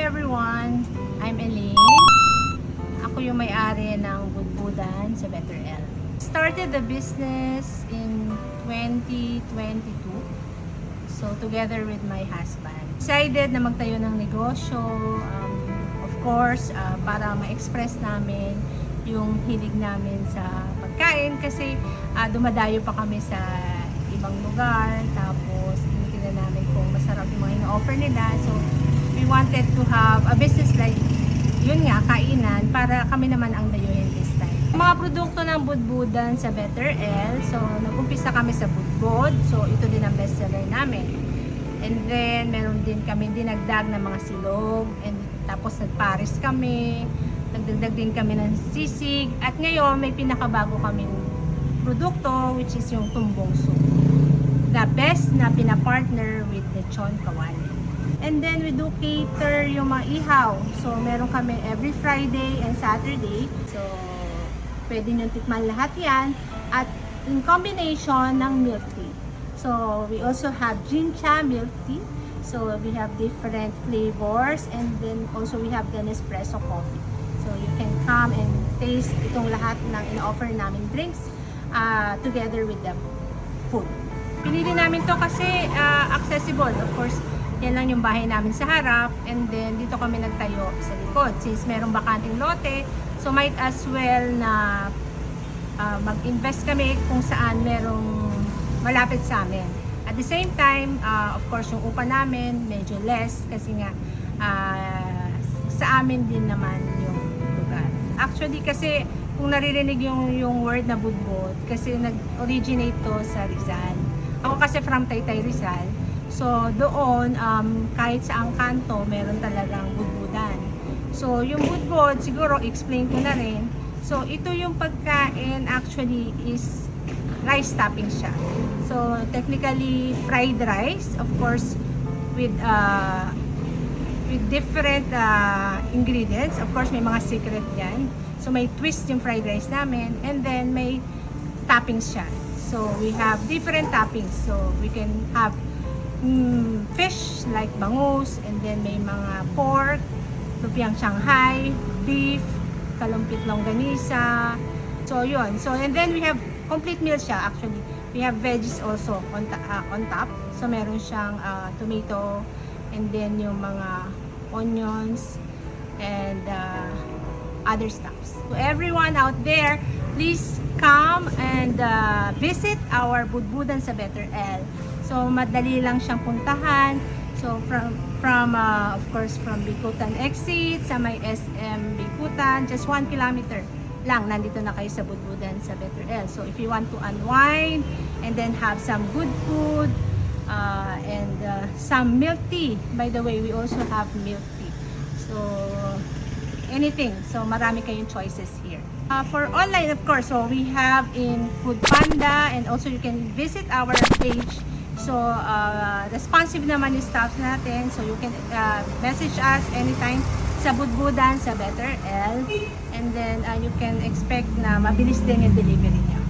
everyone! I'm Elaine. Ako yung may-ari ng Budbudan sa Better L. Started the business in 2022. So, together with my husband. Decided na magtayo ng negosyo. Of course, para ma-express namin yung hilig namin sa pagkain kasi dumadayo pa kami sa ibang lugar. Tapos, tinitingnan namin kung masarap yung mga ino-offer nila. So, we wanted to have a business like yun nga, kainan, para kami naman ang dayuhin this time. Mga produkto ng Budbudan sa Better L. So, nag-umpisa kami sa budbod. So, ito din ang bestseller namin. And then, meron din kami dinagdag na mga silog. And tapos, nagpares kami. Nagdagdag din kami ng sisig. At ngayon, may pinakabago kaming produkto, which is yung tumbong soup. The best na pinapartner with lechon kawali. And then, we do cater yung mga ihaw. So, meron kami every Friday and Saturday. So, pwede nyo tikman lahat yan. At in combination ng milk tea. So, we also have Jincha milk tea. So, we have different flavors. And then, also we have the Nespresso coffee. So, you can come and taste itong lahat ng in-offer namin drinks together with the food. Pinili namin to kasi accessible. Of course, yan lang yung bahay namin sa harap. And then, dito kami nagtayo sa likod. Since merong bakanting lote, so might as well na mag-invest kami kung saan merong malapit sa amin. At the same time, of course, yung upa namin medyo less kasi nga sa amin din naman yung lugar. Actually, kasi kung naririnig yung word na budbod, kasi nag-originate to sa Rizal. Ako kasi from Taytay, Rizal. So, doon, kahit sa ang kanto, meron talagang budbudan. So, yung budbod, siguro, explain ko na rin. So, ito yung pagkain actually is rice topping siya. So, technically, fried rice, of course, with different ingredients. Of course, may mga secret yan. So, may twist yung fried rice namin. And then, may toppings siya. So, we have different toppings. So, we can have fish like bangus, and then may mga pork, lumpiang Shanghai, beef, kalumpit longganisa. So, yun. So, and then we have complete meal siya actually. We have veggies also on top. So, meron siyang tomato, and then yung mga onions, and other stuffs. So, everyone out there, please come and visit our Budbudan sa Better L. So, madali lang siyang puntahan. So, from of course, from Bicutan exit sa may SM Bicutan, just 1 kilometer lang, nandito na kayo sa Budbudan sa Better L. So, if you want to unwind and then have some good food and some milk tea. By the way, we also have milk tea. So, anything. So, marami kayong choices here. For online, of course, so we have in Foodpanda, and also you can visit our page. So, responsive naman yung staff natin. So, you can message us anytime sa Budbudan sa Better L. And then, you can expect na mabilis din yung delivery niya.